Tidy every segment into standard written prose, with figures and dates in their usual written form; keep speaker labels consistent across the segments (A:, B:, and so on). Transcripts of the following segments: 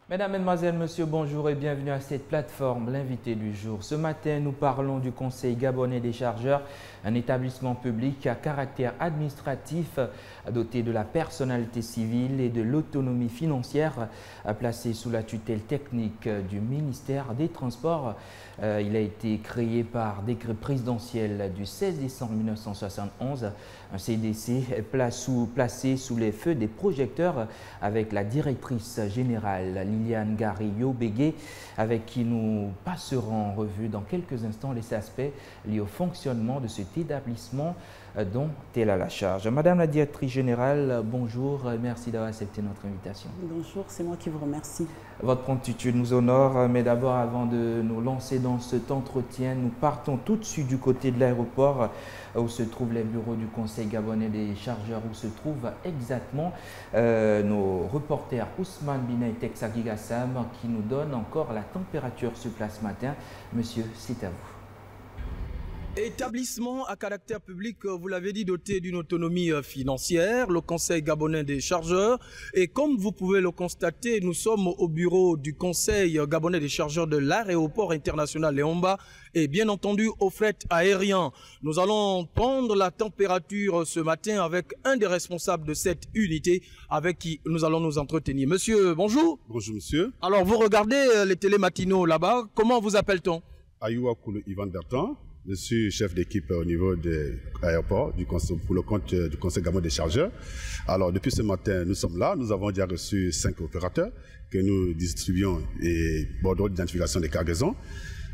A: Mesdames, Mesdemoiselles, Messieurs, bonjour et bienvenue à cette plateforme, l'invité du jour. Ce matin, nous parlons du Conseil gabonais des chargeurs, un établissement public à caractère administratif doté de la personnalité civile et de l'autonomie financière, placé sous la tutelle technique du ministère des Transports. Il a été créé par décret présidentiel du 16 décembre 1971, un CDC placé sous les feux des projecteurs avec la directrice générale Liliane Ngari-Yobege, avec qui nous passerons en revue dans quelques instants les aspects liés au fonctionnement de cet établissement dont elle a la charge. Madame la directrice générale, bonjour, merci d'avoir accepté notre invitation.
B: Bonjour, c'est moi qui vous remercie.
A: Votre promptitude nous honore, mais d'abord, avant de nous lancer dans cet entretien, nous partons tout de suite du côté de l'aéroport où se trouvent les bureaux du Conseil gabonais des chargeurs, où se trouvent exactement nos reporters Ousmane Bina et Texaki Gassam qui nous donnent encore la température sur place ce matin. Monsieur, c'est à vous.
C: Établissement à caractère public, vous l'avez dit, doté d'une autonomie financière, le Conseil gabonais des chargeurs. Et comme vous pouvez le constater, nous sommes au bureau du Conseil gabonais des chargeurs de l'aéroport international Léomba et bien entendu au fret aérien. Nous allons prendre la température ce matin avec un des responsables de cette unité avec qui nous allons nous entretenir. Monsieur, bonjour.
D: Bonjour monsieur.
C: Alors vous regardez les télématinaux là-bas, comment vous appelle-t-on?
D: Ayuwa Koulou Ivan Bertrand. Je suis chef d'équipe au niveau de l'aéroport pour le compte du Conseil gabonais des chargeurs. Alors, depuis ce matin, nous sommes là. Nous avons déjà reçu 5 opérateurs que nous distribuons et bordereaux d'identification des cargaisons.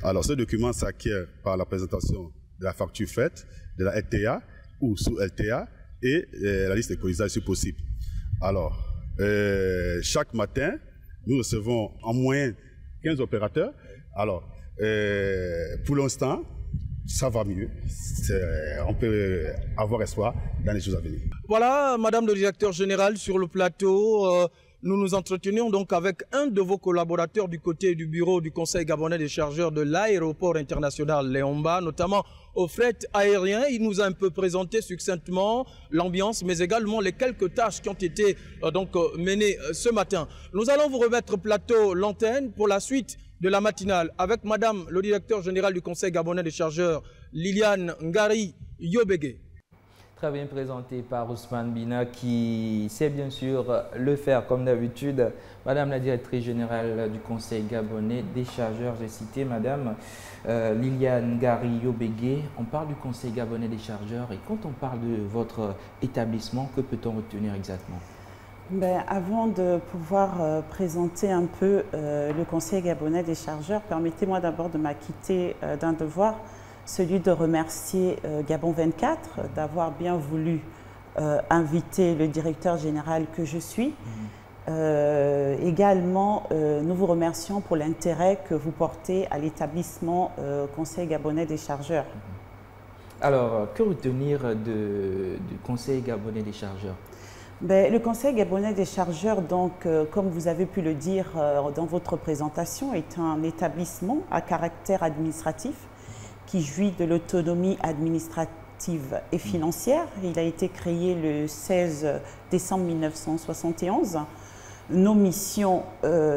D: Alors, ce document s'acquiert par la présentation de la facture faite, de la LTA ou sous LTA et la liste des cotisations si possible. Alors, chaque matin, nous recevons en moyenne 15 opérateurs. Alors, pour l'instant, ça va mieux. On peut avoir espoir dans les jours à venir.
C: Voilà, Madame le directeur général, sur le plateau, nous nous entretenions donc avec un de vos collaborateurs du côté du bureau du Conseil gabonais des chargeurs de l'aéroport international Léomba, notamment au fret aérien. Il nous a un peu présenté succinctement l'ambiance, mais également les quelques tâches qui ont été menées ce matin. Nous allons vous remettre plateau l'antenne pour la suite de la matinale avec Madame le directeur général du Conseil gabonais des chargeurs, Liliane Ngari-Yobege.
A: Très bien présenté par Ousmane Bina qui sait bien sûr le faire comme d'habitude. Madame la directrice générale du Conseil gabonais des chargeurs, j'ai cité Madame Liliane Ngari-Yobege. On parle du Conseil gabonais des chargeurs et quand on parle de votre établissement, que peut-on retenir exactement?
B: Avant de pouvoir présenter un peu le Conseil gabonais des chargeurs, permettez-moi d'abord de m'acquitter d'un devoir, celui de remercier Gabon 24 d'avoir bien voulu inviter le directeur général que je suis. Également, nous vous remercions pour l'intérêt que vous portez à l'établissement Conseil gabonais des chargeurs.
A: Alors, que retenir du Conseil gabonais des chargeurs?
B: Le Conseil gabonais des chargeurs, donc, comme vous avez pu le dire dans votre présentation, est un établissement à caractère administratif qui jouit de l'autonomie administrative et financière. Il a été créé le 16 décembre 1971. Nos missions,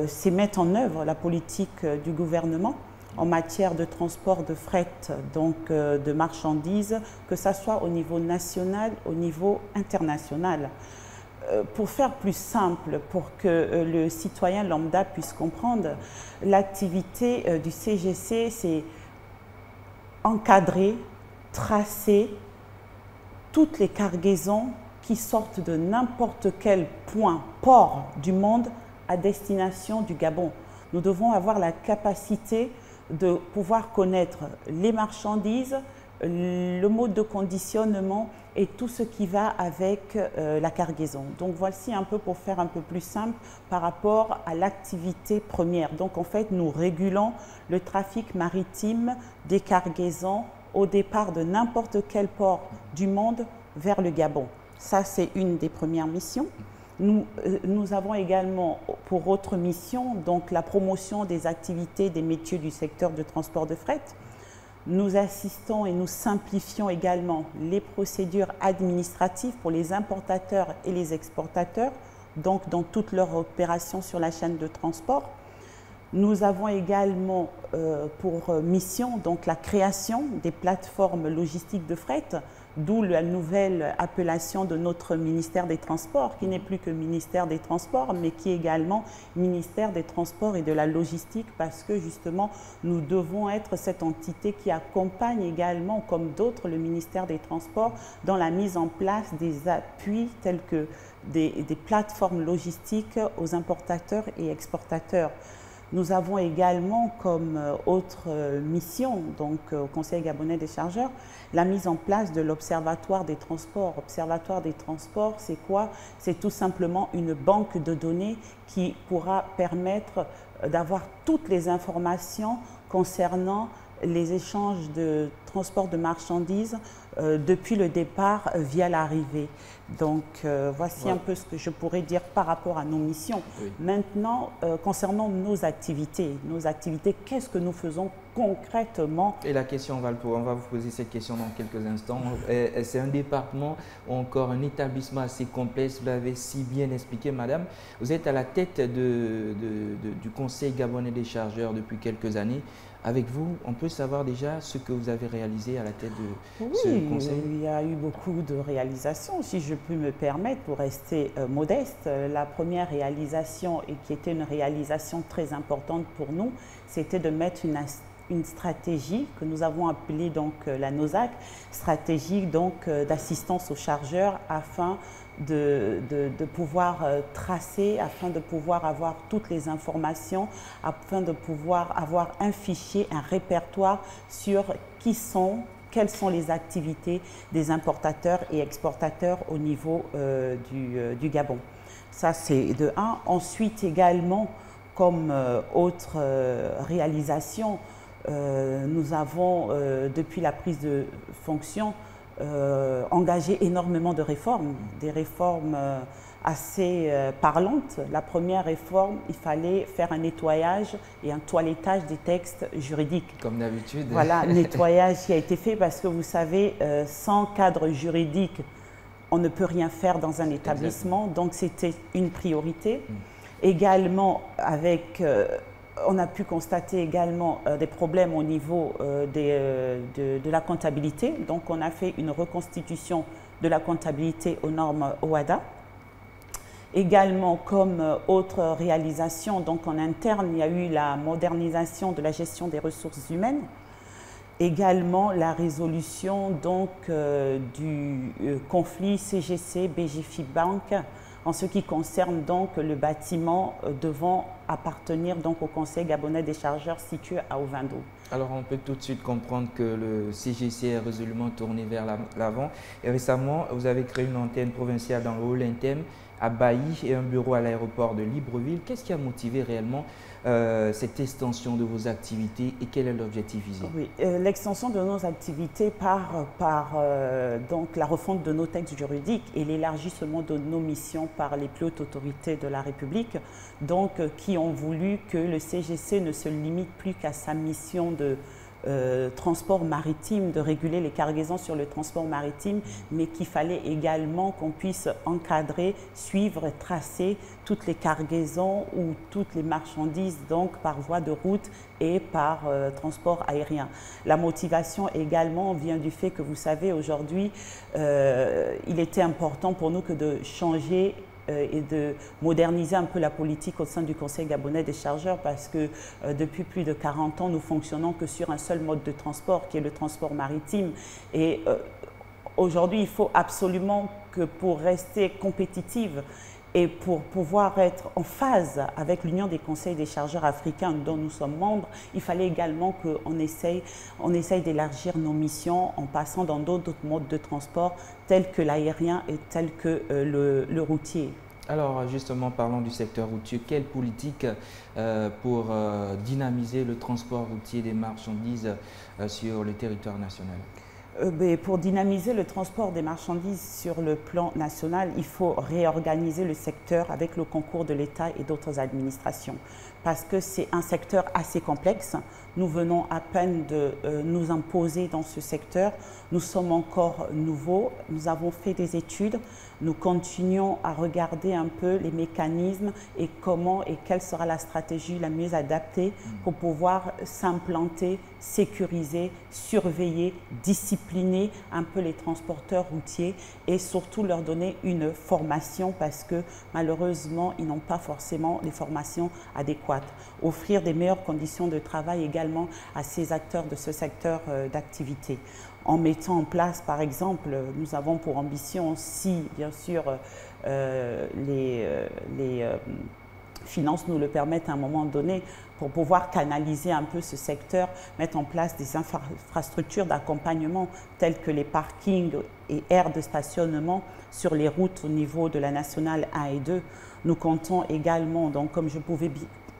B: c'est mettre en œuvre la politique du gouvernement en matière de transport de fret, donc de marchandises, que ce soit au niveau national, au niveau international. Pour faire plus simple, pour que le citoyen lambda puisse comprendre, l'activité du CGC, c'est encadrer, tracer toutes les cargaisons qui sortent de n'importe quel port du monde à destination du Gabon. Nous devons avoir la capacité de pouvoir connaître les marchandises, le mode de conditionnement et tout ce qui va avec la cargaison. Donc voici un peu pour faire un peu plus simple par rapport à l'activité première. Donc en fait, nous régulons le trafic maritime des cargaisons au départ de n'importe quel port du monde vers le Gabon. Ça, c'est une des premières missions. Nous avons également pour autre mission donc, la promotion des activités des métiers du secteur de transport de fret. Nous assistons et nous simplifions également les procédures administratives pour les importateurs et les exportateurs donc dans toutes leurs opérations sur la chaîne de transport. Nous avons également pour mission donc la création des plateformes logistiques de fret, d'où la nouvelle appellation de notre ministère des Transports, qui n'est plus que ministère des Transports, mais qui est également ministère des Transports et de la Logistique, parce que justement, nous devons être cette entité qui accompagne également, comme d'autres, le ministère des Transports dans la mise en place des appuis tels que des plateformes logistiques aux importateurs et exportateurs. Nous avons également comme autre mission, donc au Conseil gabonais des chargeurs, la mise en place de l'Observatoire des transports. Observatoire des transports, c'est quoi? C'est tout simplement une banque de données qui pourra permettre d'avoir toutes les informations concernant les échanges de transport de marchandises depuis le départ via l'arrivée. Donc voici un peu ce que je pourrais dire par rapport à nos missions. Oui. Maintenant, concernant nos activités, qu'est-ce que nous faisons concrètement?
A: Et la question, on va vous poser cette question dans quelques instants. C'est un département ou encore un établissement assez complexe, vous l'avez si bien expliqué, madame. Vous êtes à la tête du Conseil gabonais des chargeurs depuis quelques années. Avec vous, on peut savoir déjà ce que vous avez réalisé à la tête de ce conseil?
B: Oui, il y a eu beaucoup de réalisations, si je peux me permettre, pour rester modeste. La première réalisation, et qui était une réalisation très importante pour nous, c'était de mettre une stratégie que nous avons appelée donc la NOSAC, stratégie donc d'assistance aux chargeurs, afin de pouvoir tracer, afin de pouvoir avoir toutes les informations, afin de pouvoir avoir un fichier, un répertoire sur quelles sont les activités des importateurs et exportateurs au niveau du Gabon. Ça, c'est de un. Ensuite, également, comme autre réalisation, nous avons, depuis la prise de fonction, engagé énormément de réformes, des réformes assez parlantes. La première réforme, il fallait faire un nettoyage et un toilettage des textes juridiques.
A: Comme d'habitude.
B: Voilà, nettoyage qui a été fait parce que vous savez, sans cadre juridique, on ne peut rien faire dans un établissement. Donc c'était une priorité. Également, on a pu constater également des problèmes au niveau de la comptabilité. Donc, on a fait une reconstitution de la comptabilité aux normes OHADA. Également, comme autre réalisation, donc en interne, il y a eu la modernisation de la gestion des ressources humaines. Également, la résolution donc, du conflit CGC-BGFIBank, en ce qui concerne donc le bâtiment devant appartenir donc au Conseil gabonais des chargeurs situé à Ovando.
A: Alors on peut tout de suite comprendre que le CGC est résolument tourné vers l'avant. Et récemment, vous avez créé une antenne provinciale dans le Haut-Lintem à Bailly et un bureau à l'aéroport de Libreville. Qu'est-ce qui a motivé réellement cette extension de vos activités et quel est l'objectif visé?
B: Oui, l'extension de nos activités par donc la refonte de nos textes juridiques et l'élargissement de nos missions par les plus hautes autorités de la République, donc qui ont voulu que le CGC ne se limite plus qu'à sa mission de transport maritime, de réguler les cargaisons sur le transport maritime, mais qu'il fallait également qu'on puisse encadrer, suivre, tracer toutes les cargaisons ou toutes les marchandises donc par voie de route et par transport aérien. La motivation également vient du fait que vous savez aujourd'hui, il était important pour nous que de changer et de moderniser un peu la politique au sein du Conseil gabonais des chargeurs parce que depuis plus de 40 ans, nous fonctionnons que sur un seul mode de transport qui est le transport maritime. Et aujourd'hui, il faut absolument que pour rester compétitive et pour pouvoir être en phase avec l'Union des conseils des chargeurs africains dont nous sommes membres, il fallait également qu'on essaye d'élargir nos missions en passant dans d'autres modes de transport tels que l'aérien et tels que le routier.
A: Alors justement, parlons du secteur routier. Quelle politique pour dynamiser le transport routier des marchandises sur le territoire national?
B: Pour dynamiser le transport des marchandises sur le plan national, il faut réorganiser le secteur avec le concours de l'État et d'autres administrations. Parce que c'est un secteur assez complexe. Nous venons à peine de nous imposer dans ce secteur. Nous sommes encore nouveaux. Nous avons fait des études. Nous continuons à regarder un peu les mécanismes et comment et quelle sera la stratégie la mieux adaptée pour pouvoir s'implanter, sécuriser, surveiller, discipliner un peu les transporteurs routiers et surtout leur donner une formation parce que malheureusement, ils n'ont pas forcément les formations adéquates. Offrir des meilleures conditions de travail également à ces acteurs de ce secteur d'activité. En mettant en place, par exemple, nous avons pour ambition, si bien sûr les finances nous le permettent à un moment donné, pour pouvoir canaliser un peu ce secteur, mettre en place des infrastructures d'accompagnement telles que les parkings et aires de stationnement sur les routes au niveau de la nationale 1 et 2. Nous comptons également, donc, comme je pouvais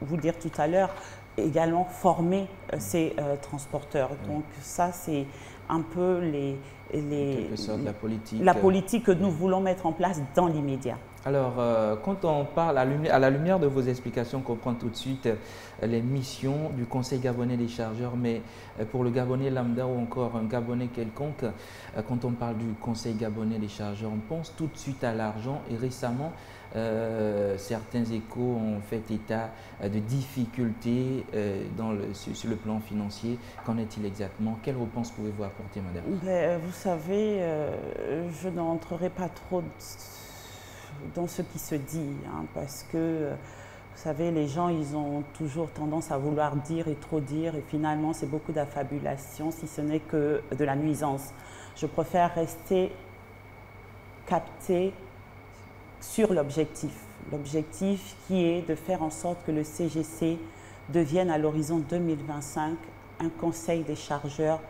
B: vous le dire tout à l'heure, également former ces transporteurs. Donc ça, c'est un peu la politique que nous voulons mettre en place dans l'immédiat.
A: Alors, quand on parle à la lumière de vos explications, on comprend tout de suite les missions du Conseil gabonais des chargeurs, mais pour le Gabonais lambda ou encore un Gabonais quelconque, quand on parle du Conseil gabonais des chargeurs, on pense tout de suite à l'argent et récemment, certains échos ont fait état de difficultés sur le plan financier. Qu'en est-il exactement? Quelle réponse pouvez-vous apporter, madame?
B: Vous savez, je n'entrerai pas trop dans ce qui se dit, parce que, vous savez, les gens, ils ont toujours tendance à vouloir dire et trop dire, et finalement, c'est beaucoup d'affabulation, si ce n'est que de la nuisance. Je préfère rester capté sur l'objectif. L'objectif qui est de faire en sorte que le CGC devienne à l'horizon 2025 un conseil des chargeurs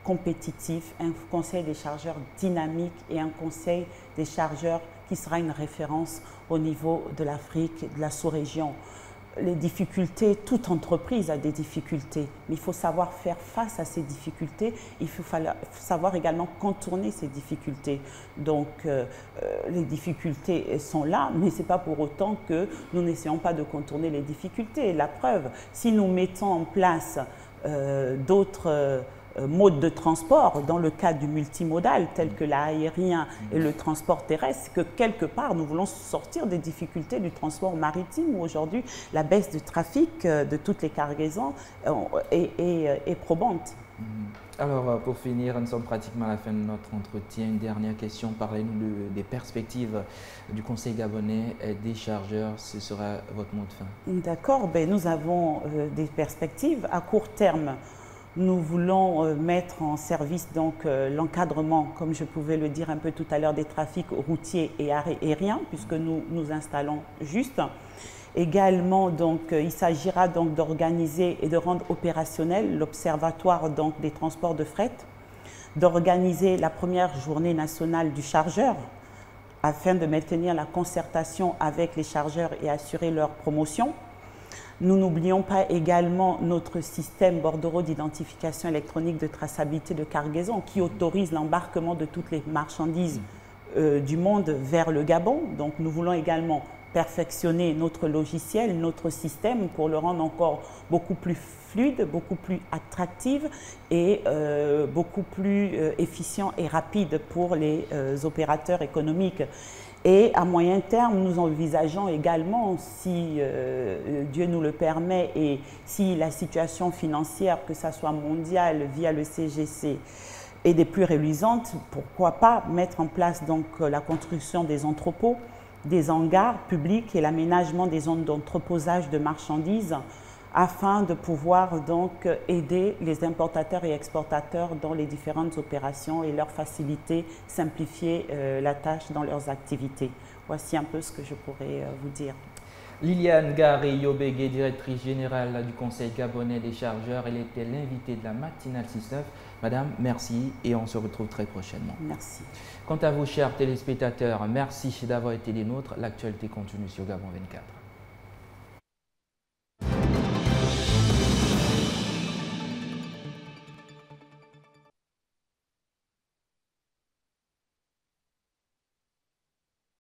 B: compétitif, un conseil des chargeurs dynamique et un conseil des chargeurs qui sera une référence au niveau de l'Afrique, de la sous-région. Les difficultés, toute entreprise a des difficultés, mais il faut savoir faire face à ces difficultés, il faut savoir également contourner ces difficultés. Donc les difficultés sont là, mais ce n'est pas pour autant que nous n'essayons pas de contourner les difficultés. La preuve, si nous mettons en place d'autres modes de transport dans le cadre du multimodal tel que l'aérien et le transport terrestre, que quelque part nous voulons sortir des difficultés du transport maritime où aujourd'hui la baisse de trafic de toutes les cargaisons est probante.
A: Alors pour finir, nous sommes pratiquement à la fin de notre entretien. Une dernière question, parlez-nous des perspectives du Conseil gabonais des chargeurs, ce sera votre mot de fin.
B: D'accord, nous avons des perspectives à court terme. Nous voulons mettre en service donc l'encadrement, comme je pouvais le dire un peu tout à l'heure, des trafics routiers et aériens, puisque nous nous installons juste. Également, donc, il s'agira donc d'organiser et de rendre opérationnel l'Observatoire donc des transports de fret, d'organiser la première journée nationale du chargeur, afin de maintenir la concertation avec les chargeurs et assurer leur promotion. Nous n'oublions pas également notre système bordereau d'identification électronique de traçabilité de cargaison qui autorise l'embarquement de toutes les marchandises du monde vers le Gabon. Donc nous voulons également perfectionner notre logiciel, notre système pour le rendre encore beaucoup plus fluide, beaucoup plus attractif et beaucoup plus efficient et rapide pour les opérateurs économiques. Et à moyen terme, nous envisageons également, si Dieu nous le permet et si la situation financière, que ce soit mondiale via le CGC, est des plus reluisantes, pourquoi pas mettre en place donc la construction des entrepôts, des hangars publics et l'aménagement des zones d'entreposage de marchandises afin de pouvoir donc aider les importateurs et exportateurs dans les différentes opérations et leur faciliter, simplifier la tâche dans leurs activités. Voici un peu ce que je pourrais vous dire.
A: Liliane Garé-Yobégué, directrice générale du Conseil gabonais des chargeurs, elle était l'invitée de la matinale 6-9. Madame, merci et on se retrouve très prochainement.
B: Merci.
A: Quant à vous, chers téléspectateurs, merci d'avoir été des nôtres. L'actualité continue sur Gabon 24.